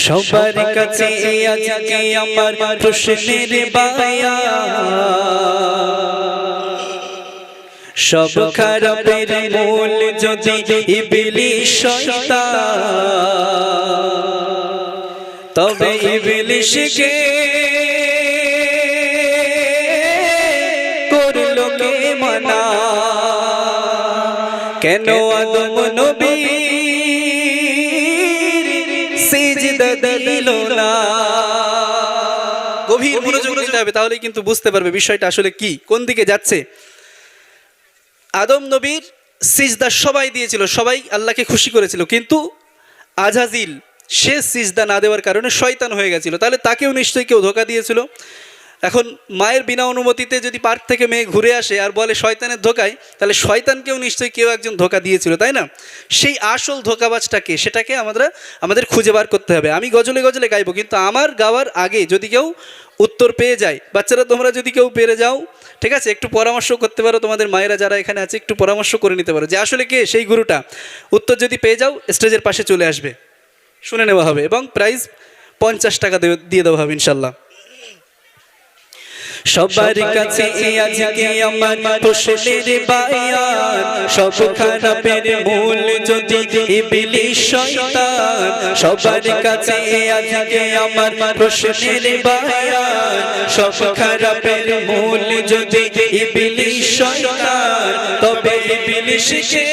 সবার কাছে আজকে আমার প্রশ্নের বায়া, সব খারাপের মূল যদি ইবলিশ শয়তান, তবে ইবলিশকে করলো কে মানা? কেন আদম নবীর সিজদা দিল না? গভীর মনোযোগ দিতে হবে, তাহলে কিন্তু বুঝতে পারবে বিষয়টা আসলে কি, কোন দিকে যাচ্ছে। আদম নবীর সিজদা সবাই দিয়েছিল, সবাই আল্লাহকে খুশি করেছিল, কিন্তু আজাজিল সে সিজদা না দেওয়ার কারণে শয়তান হয়ে গেছিল। তাহলে তাকেও নিশ্চয়ই কেউ ধোঁকা দিয়েছিল। এখন মায়ের বিনা অনুমতিতে যদি পার্ক থেকে মেয়ে ঘুরে আসে আর বলে শয়তানের ধোঁকায়, তাহলে শয়তানকেও নিশ্চয়ই কেউ একজন ধোঁকা দিয়েছিল, তাই না? সেই আসল ধোঁকাবাজটাকে, সেটাকে আমাদের খুঁজে বার করতে হবে। আমি গজলে গজলে গাইবো, কিন্তু আমার গাওয়ার আগে যদি কেউ উত্তর পেয়ে যায়, বাচ্চারা তোমরা যদি কেউ পেরে যাও, ঠিক আছে, একটু পরামর্শ করতে পারো, তোমাদের মায়েরা যারা এখানে আছে একটু পরামর্শ করে নিতে পারো যে আসলে কে সেই গুরুটা। উত্তর যদি পেয়ে যাও স্টেজের পাশে চলে আসবে, শুনে নেওয়া হবে এবং প্রাইজ 50 টাকা দিয়ে দেওয়া হবে ইনশাল্লাহ। সবার কাছে আজকে আমার প্রশ্নের বায়ান, সব খারাপের মূল যদি ইবলিশ শয়তান। সবার কাছে আজকে আমার প্রশ্নের বায়ান, সব খারাপের মূল যদি ইবলিশ শয়তান, তবে ইবলিশকে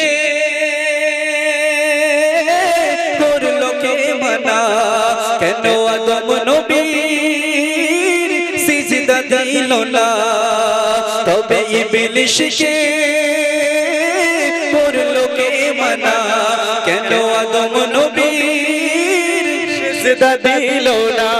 করলো কে মানা? কেন আদম নবীর সিজদা দিল না? তবে ইবলিশকে করলো কে মানা? কেন আদম নবীর সিজদা দিল না?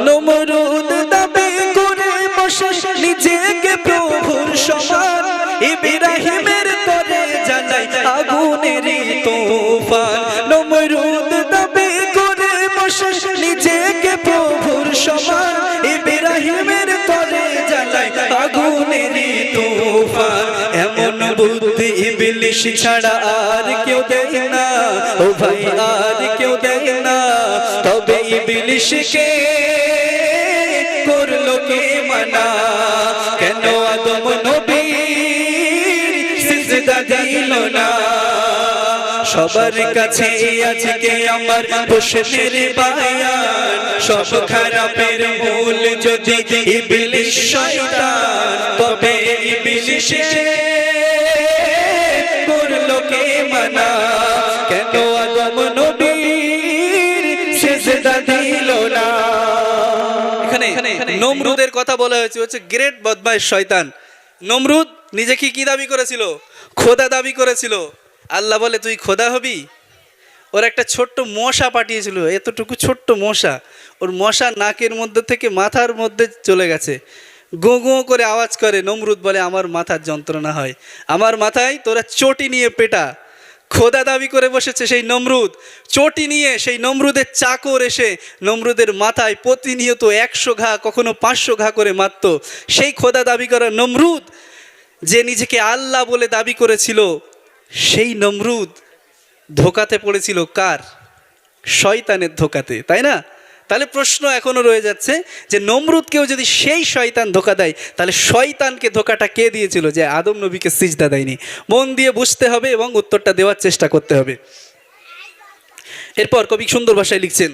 নমরুদ দাবি করে বসে নিজেকে প্রভুর সমান, ইব্রাহিমের তরে জ্বালায় আগুনের তুফান। নমরুদ দাবি করে বসে নিজেকে প্রভুর সমান, ইব্রাহিমের তরে জ্বালায় আগুনের তুফান। এমন বুদ্ধি ইবলিশ ছাড়া আর কেউ দেয় না, ও ভাই আর কেউ দেয় না। তবে ইবলিশকে করলো কে মানা? কেন আদম নবীর সিজদা দিল না? সবার কাছে আজকে আমার প্রশ্নের বায়ান, সব খারাপের মূল যদি ইবলিশ শয়তান, তবে ইবলিশকে করলো কে মানা? কেন আদম নবীর সিজদা দিল না? এখানে নমরুদের কথা বলা হয়েছে, হচ্ছে গ্রেট বদমাইশ শয়তান। নমরুদ নিজেকে কি দাবি করেছিল? খোদা দাবি করেছিল। আল্লাহ বলে তুই খোদা হবি? ওর একটা ছোট্ট মশা পাঠিয়েছিল, এতটুকু ছোট্ট মশা, ওর মশা নাকের মধ্যে থেকে মাথার মধ্যে চলে গেছে, গো গো করে আওয়াজ করে। নমরুদ বলে আমার মাথার যন্ত্রণা হয়, আমার মাথায় তোরা চটি নিয়ে পেটা। খোদা দাবি করে বসেছে সেই নমরুদ, চটি নিয়ে সেই নমরুদের চাকর এসে নমরুদের মাথায় প্রতিনিয়ত 100 ঘা, কখনো 500 ঘা করে মারত। সেই খোদা দাবি করা নমরুদ, যে নিজেকে আল্লাহ বলে দাবি করেছিল, সেই নমরুদ ধোকাতে পড়েছিল কার? শয়তানের ধোকাতে, তাই না? তাহলে প্রশ্ন এখনো রয়ে যাচ্ছে যে নমরুদকেও যদি সেই শয়তান ধোকা দেয়, তাহলে শয়তানকে ধোকাটা কে দিয়েছিল যে আদম নবীকে সিজদা দেয়নি? মন দিয়ে বুঝতে হবে এবং উত্তরটা দেওয়ার চেষ্টা করতে হবে। এরপর কবি সুন্দর ভাষায় লিখছেন,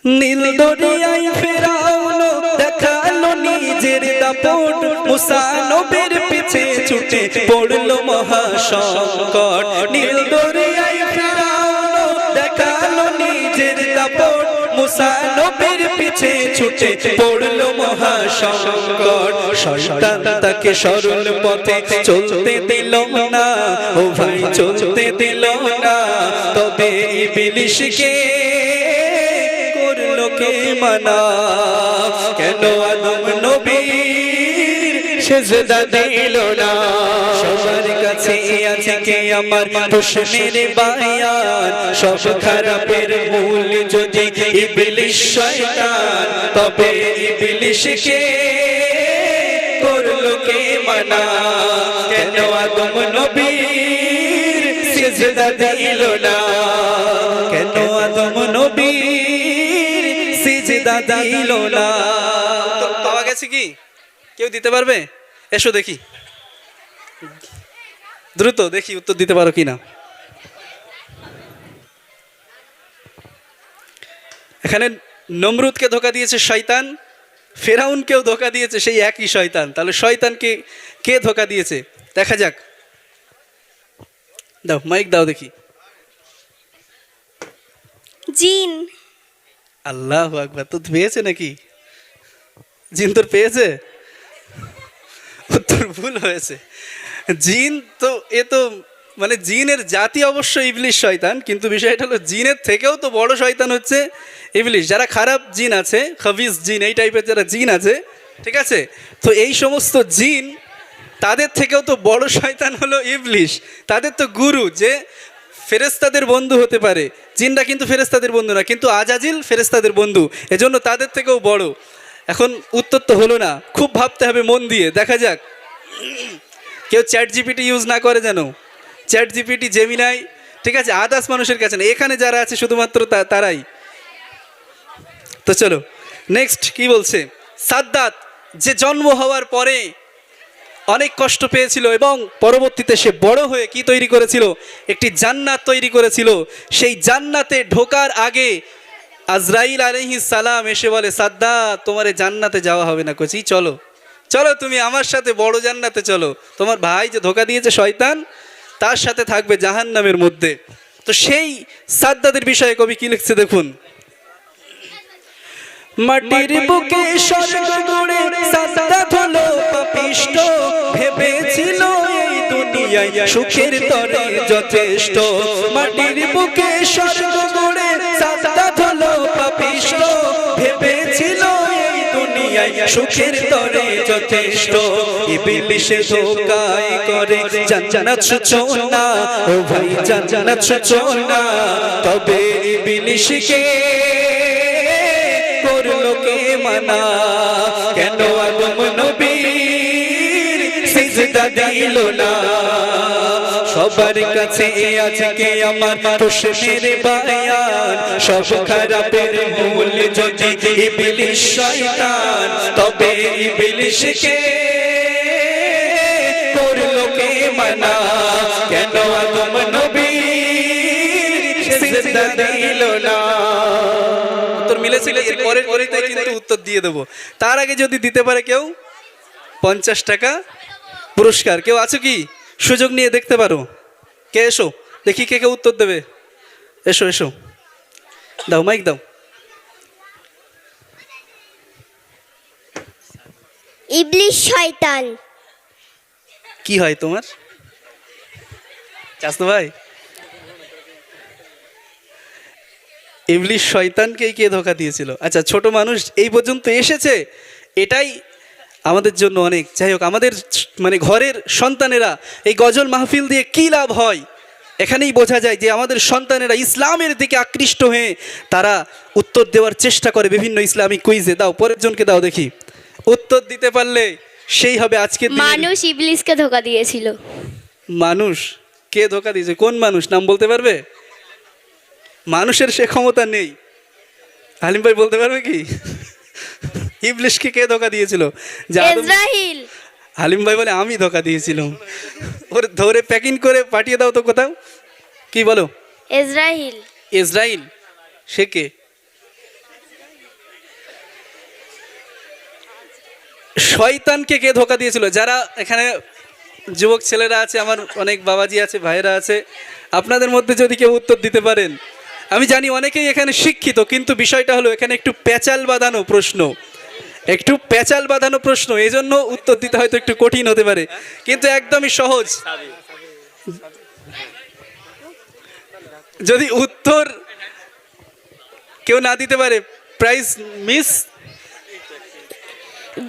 নীল দরিয়ায় ফেরাউন দেখালো নিজের দাপট, মুসা নবীর পিছে ছুটে পড়লো মহা সংকট। নীল দরিয়ায় ফেরাউন দেখালো নিজের দাপট, মুসা নবীর পিছে ছুটে পড়লো মহা সংকট। শয়তান তাকে সরল পথে চলতে দিল না, ও ভাই চলতে দিল না। তবে ইবলিশকে করলো কে মানা? কেন আদম নবীর সিজদা দিল না? সবার কাছে আজকে আমার প্রশ্নের বায়ান, সব খারাপের মূল যদি ইবলিশ শয়তান, তবে ইবলিশকে করলো কে মানা? কেন আদম নবীর সিজদা দিল না? কেন কেন আদম নবীর সিজদা দিল না? উত্তর পাওয়া গেছে কি? কেউ দিতে পারবে? এসো দেখি, দ্রুত দেখি উত্তর দিতে পারো কিনা। এখানে নমরুদকে ধোকা দিয়েছে শয়তান, ফেরাউনকেও ধোকা দিয়েছে সেই একই শয়তান। তাহলে শয়তানকে কে ধোকা দিয়েছে দেখা যাক। দাও মাইক দাও দেখি। জিন। আল্লাহু আকবার, তো পেয়েছে নাকি? জিন তোর পেয়েছে? উত্তর ভুল হয়েছে। জিন তো এ তো মানে জিনের জাতি অবশ্য ইবলিশ শয়তান, কিন্তু বিষয়টা হলো জিনের থেকেও তো বড় শয়তান হচ্ছে ইবলিশ। যারা খারাপ জিন আছে, খবিস জিন, এই টাইপের যারা জিন আছে, ঠিক আছে, তো এই সমস্ত জিন তাদের থেকেও তো বড় শয়তান হলো ইবলিশ। তাদের তো গুরু যে ফেরেশতাদের বন্ধু হতে পারে, জিনরা কিন্তু ফেরেশতাদের বন্ধু না, কিন্তু আজাজিল ফেরেশতাদের বন্ধু, এজন্য তাদের থেকেও বড়। এখন উত্তর তো হলো না, খুব ভাবতে হবে মন দিয়ে। দেখা যাক, কেউ চ্যাট জিপিটি ইউজ না করে যেন। চ্যাট জিপিটি, জেমিনাই, ঠিক আছে, আদার্স মানুষের কাছে না, এখানে যারা আছে শুধুমাত্র তারাই। তো চলো নেক্সট কি বলছে। সাদ্দাত যে জন্ম হওয়ার পরে অনেক কষ্ট পেয়েছিল এবং পরবর্তীতে সে বড় হয়ে কি তৈরি করেছিল? একটি জান্নাত তৈরি করেছিল। সেই জান্নাতে ঢোকার আগে আজরাইল আলাইহিস সালাম এসে বলে, সাদ্দাত তোমার এই জান্নাতে যাওয়া হবে না, কচি চলো চলো তুমি আমার সাথে বড় জান্নাতে চলো, তোমার ভাই যে ধোকা দিয়েছে শয়তান তার সাথে থাকবে জাহান্নামের মধ্যে। তো সেই সাদ্দাতের বিষয়ে কবি কি লিখছে দেখুন। মাটির বুকে স্বর্গ গড়ে সাদ্দাত হলো পাপিষ্ঠ, ভেবেছিল এই দুনিয়ায় সুখের তরে যথেষ্ট। মাটির বুকে স্বর্গ গড়ে সাদ্দাত হলো পাপিষ্ঠ, ভেবেছিল এই দুনিয়ায় সুখের তরে যথেষ্ট। ইবলিশে ধোঁকায় করে জান্নাত সূচনা, ও ভাই জান্নাত সূচনা। তবে ইবলিশকে করলো কে মানা? কেন আদম নবীর সিজদা দিল না? সবার কাছে আজকে আমার প্রশ্নের বায়ান, সব খারাপের মূল যদি ইবলিশ শয়তান, তবে ইবলিশকে করলো কে মানা? কেন আদম নবীর সিজদা দিল না? উত্তর মিলেছে, এর পরের পরেতে কিন্তু উত্তর দিয়ে দেবো। তার আগে যদি দিতে পারে কেউ 50 টাকা পুরস্কার। কেউ আছো কি? সুযোগ নিয়ে দেখতে পারো। কে এসো দেখি, কে কে উত্তর দেবে? এসো এসো, দাও মাইক দাও। ইবলিশ শয়তান। কি হয় তোমার চাচতো ভাই? ইবলিশ শয়তানকেই কে ধোকা দিয়েছিল? আচ্ছা, ছোট মানুষ এই পর্যন্ত এসেছে, এটাই আমাদের জন্য অনেক। যাই হোক, আমাদের মানে ঘরের সন্তানেরা এই গজল মাহফিল দিয়ে কী লাভ হয় এখানেই বোঝা যায় যে আমাদের সন্তানেরা ইসলামের দিকে আকৃষ্ট হয়ে তারা উত্তর দেওয়ার চেষ্টা করে বিভিন্ন ইসলামিক কুইজে। দাও পরের জনকে দাও দেখি, উত্তর দিতে পারলে সেই হবে আজকে। মানুষ ইবলিশকে ধোকা দিয়েছিল। মানুষ কে ধোকা দিয়েছে? কোন মানুষ? নাম বলতে পারবে? মানুষের সে ক্ষমতা নেই। হালিম ভাই বলতে পারবে কি ইবলিশকে কে ধোকা দিয়েছিল? ইসরাইল। হালিম ভাই বলে আমি ধোকা দিয়েছিলাম। ওর ধরে প্যাকিং করে পাঠিয়ে দাও তো কোথাও। কি বলো? ইসরাইল। ইসরাইল সে কে? শয়তানকে কে ধোকা দিয়েছিল? যারা এখানে যুবক ছেলেরা আছে, আমার অনেক বাবাজি আছে, ভাইয়েরা আছে, আপনাদের মধ্যে যদি কেউ উত্তর দিতে পারেন। আমি জানি অনেকেই এখানে শিক্ষিত, কিন্তু বিষয়টা হলো এখানে একটু প্যাচাল বাঁধানো প্রশ্ন, একটু প্যাচাল বাঁধানো প্রশ্ন, এই জন্য উত্তর দিতে হয়তো একটু কঠিন হতে পারে, কিন্তু একদমই সহজ। যদি উত্তর কেউ না দিতে পারে, প্রাইজ মিস।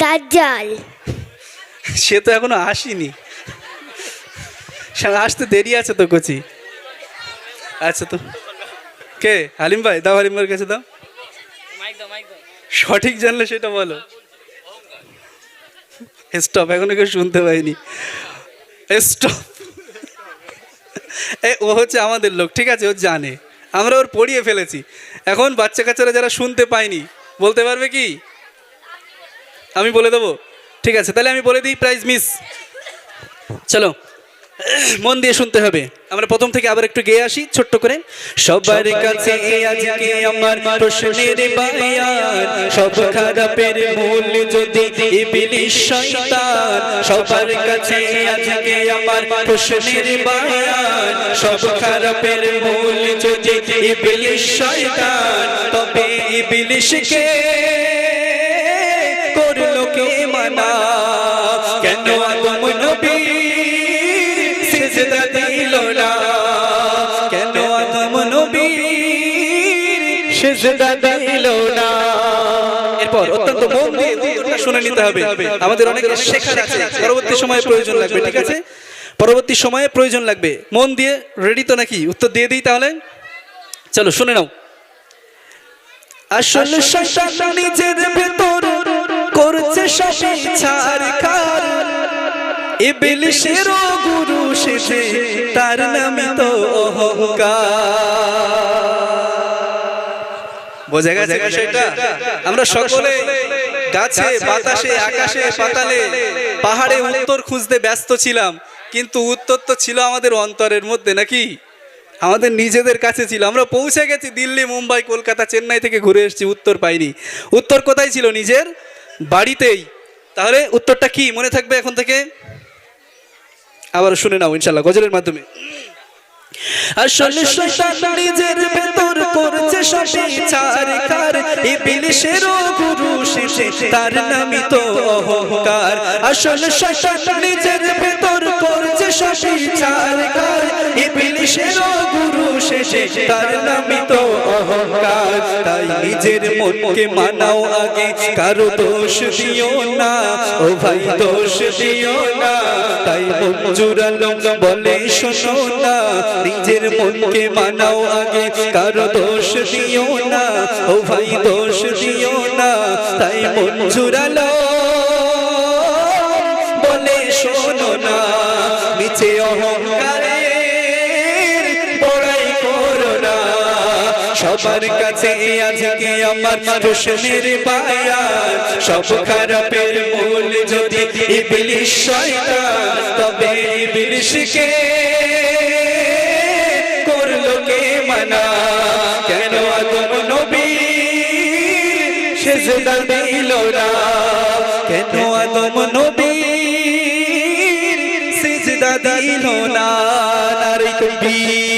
দাজ্জাল। সে তো এখনো আসেনি, আসতে দেরি আছে তো কচি। আচ্ছা, তো কে? হালিম ভাই দাও, হালিম ভাইয়ের কাছে দাও। সঠিক জানলে সেটা বলো। স্টপ, এখনো কেউ শুনতে পাইনি। স্টপ। ও হচ্ছে আমাদের লোক, ঠিক আছে, ও জানে। আমরা ওর পড়িয়ে ফেলেছি। এখন বাচ্চা কাচ্চারা যারা শুনতে পায়নি বলতে পারবে কি? আমি বলে দেবো? ঠিক আছে, তাহলে আমি বলে দিই, প্রাইজ মিস। চলো মন দিয়ে শুনতে হবে। আমরা প্রথম থেকে আবার একটু গেয়ে আসি ছোট্ট করে। সবার কাছে আজকে আমার প্রশ্নের বায়ান, সব খারাপের মূল যদি ইবলিশ শয়তান। সবার কাছে আজকে আমার প্রশ্নের বায়ান, সব খারাপের মূল যদি ইবলিশ শয়তান। তবে ইবলিশকে করলো কে মানা? কেন আদম নবী সিজদা দিল না? কেন আদম নবী সিজদা দিল না? এরপর অত্যন্ত মন দিয়ে উত্তরটা শুনে নিতে হবে। আমাদের অনেক শেখার আছে, পরবর্তী সময়ে প্রয়োজন লাগবে। ঠিক আছে, পরবর্তী সময়ে প্রয়োজন লাগবে। মন দিয়ে রেডি তো নাকি? উত্তর দিয়ে দিই তাহলে। চলো শুনে নাও। আসলে শয়তান নিজের ভেতর করছে সব ইচ্ছার কার। ইবলিশের গুরু সেজে তার নামে তো অহংকার। বোঝা গেছে বিষয়টা? আমরা সকলে গাছে বাতাসে আকাশে পাতালে পাহাড়ে উত্তর খুঁজতে ব্যস্ত ছিলাম, কিন্তু উত্তর তো ছিল আমাদের অন্তরের মধ্যে, নাকি? আমাদের নিজেদের কাছে ছিল। আমরা পৌঁছে গেছি দিল্লি, মুম্বাই, কলকাতা, চেন্নাই থেকে ঘুরে এসেছি, উত্তর পাইনি। উত্তর কোথায় ছিল? নিজের বাড়িতেই। তাহলে উত্তরটা কি মনে থাকবে এখন থেকে? আবার শুনে নাও ইনশাআল্লাহ গজলের মাধ্যমে। আসলে শয়তান নিজের ভেতর করছে সব ইচ্ছার কার। ইবলিশের গুরু সেজে তার নামই তো অহংকার। আসলে শয়তান নিজের ভেতর করছে সব ইচ্ছার কার। ইবলিশের গুরু সেজে তার নামই তো অহংকার। তাই নিজের মনকে মানাও আগে, কারো দোষ দিও না ও ভাই, দোষ দিও না। তাই মন জুড়ালো বলে শোনো না, নিজের মনকে মানাও আগে, কারো দোষ দিও না ও ভাই, দোষ দিও না। তাই মন জুড়ালো বলে শোনো না, নিচে অহংকারের বড়াই করো না। সবার কাছে আজকে আমার প্রশ্নের বায়ান, সব খারাপের মূল যদি ইবলিশ শয়তান। তবে ইবলিশকে করলো কে মানা? কেন আদম নবী সিজদা দিল না? কেন আদম নবী সিজদা দিল না? নারে তাকবীর।